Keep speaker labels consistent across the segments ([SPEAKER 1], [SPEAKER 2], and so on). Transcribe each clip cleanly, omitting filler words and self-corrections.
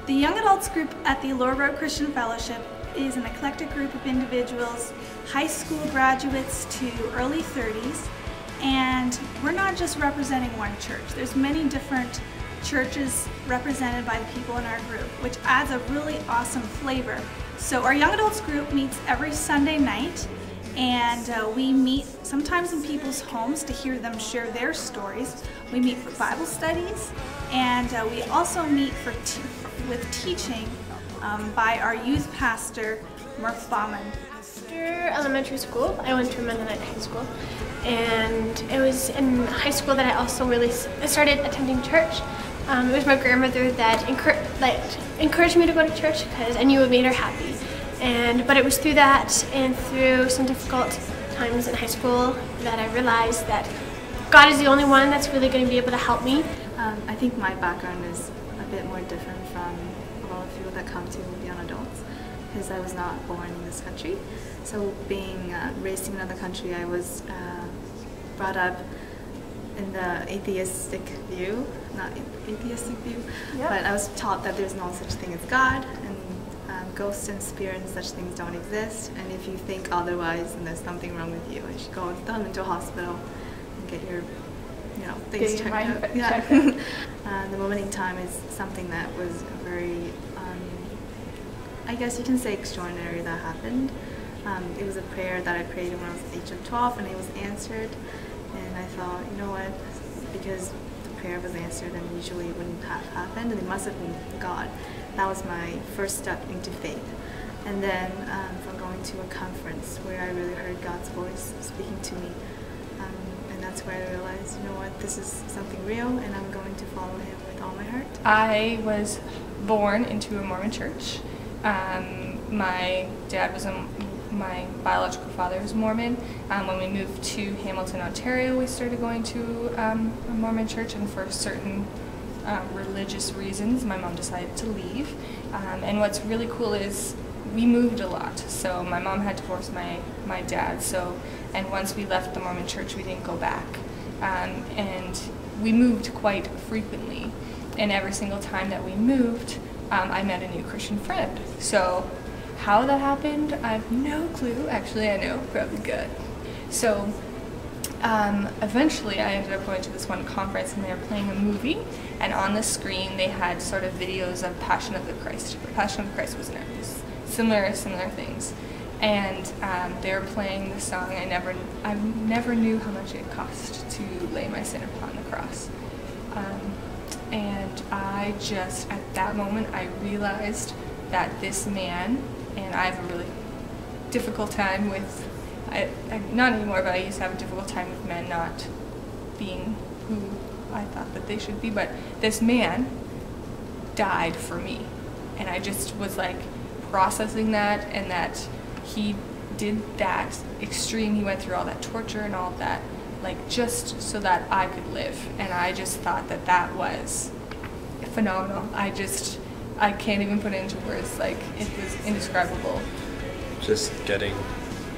[SPEAKER 1] The young adults group at the Elora Road Christian Fellowship is an eclectic group of individuals, high school graduates to early 30s, and we're not just representing one church. There's many different churches represented by the people in our group, which adds a really awesome flavor. So our young adults group meets every Sunday night, and we meet sometimes in people's homes to hear them share their stories. We meet for Bible studies, and we also meet with teaching by our youth pastor, Murph Bauman.
[SPEAKER 2] After elementary school, I went to a Mennonite high school, and it was in high school that I started attending church. It was my grandmother that encouraged me to go to church because I knew it made her happy. But it was through that and through some difficult times in high school that I realized that God is the only one that's really going to be able to help me.
[SPEAKER 3] I think my background is a bit more different from a lot of people that come to young adults because I was not born in this country. So being raised in another country, I was brought up in the atheistic view, not atheistic view, but I was taught that there's no such thing as God, and ghosts and spirits and such things don't exist, and if you think otherwise, then there's something wrong with you. You should go into a hospital and get your things checked out. Yeah. The moment in time is something that was very, I guess you can say, extraordinary that happened. It was a prayer that I prayed when I was the age of 12, and it was answered. And I thought, you know what, because the prayer was answered and usually it wouldn't have happened, and it must have been God. That was my first step into faith. And then from going to a conference where I really heard God's voice speaking to me, and that's where I realized, you know what, this is something real and I'm going to follow Him with all my heart.
[SPEAKER 4] I was born into a Mormon church. My dad was my biological father was Mormon. When we moved to Hamilton, Ontario, we started going to a Mormon church, and for certain religious reasons, my mom decided to leave. And what's really cool is we moved a lot. So my mom had divorced my dad, and once we left the Mormon church, we didn't go back. And we moved quite frequently. And every single time that we moved, I met a new Christian friend. So how that happened, I have no clue. Actually, I know, probably good. So eventually I ended up going to this one conference, and they were playing a movie, and on the screen they had sort of videos of Passion of the Christ. The Passion of the Christ was next. Similar things. And they were playing the song. I never knew how much it cost to lay my sin upon the cross. And I just, at that moment, I realized that this man, and I have a really difficult time with, not anymore, but I used to have a difficult time with men not being who I thought that they should be, but this man died for me. And I just was like processing that, and that he did that extreme, he went through all that torture and all of that, like just so that I could live. And I just thought that that was phenomenal. I can't even put it into words, like it was indescribable.
[SPEAKER 5] Just getting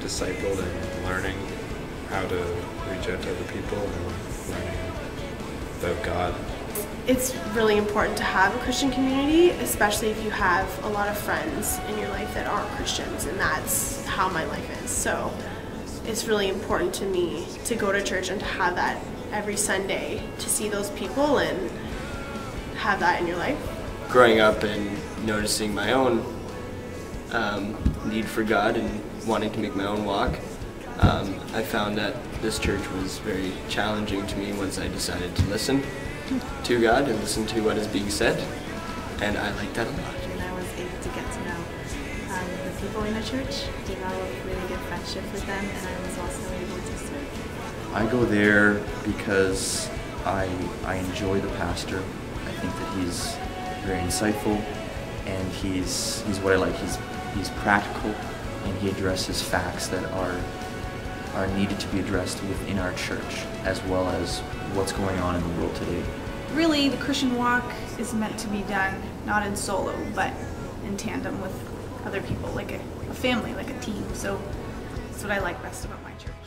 [SPEAKER 5] discipled and learning how to reach out to other people and learning about God.
[SPEAKER 6] It's really important to have a Christian community, especially if you have a lot of friends in your life that aren't Christians, and that's how my life is. So it's really important to me to go to church and to have that every Sunday, to see those people and have that in your life.
[SPEAKER 7] Growing up and noticing my own need for God and wanting to make my own walk, I found that this church was very challenging to me once I decided to listen to God and listen to what is being said, and I like that a lot.
[SPEAKER 3] And I was able to get to know the people in the church, develop really good friendship with them, and I was also able to serve.
[SPEAKER 8] I go there because I enjoy the pastor. I think that he's very insightful, and he's what I like. He's practical, and he addresses facts that are needed to be addressed within our church, as well as what's going on in the world today.
[SPEAKER 1] Really, the Christian walk is meant to be done not in solo, but in tandem with other people, like a family, like a team. So that's what I like best about my church.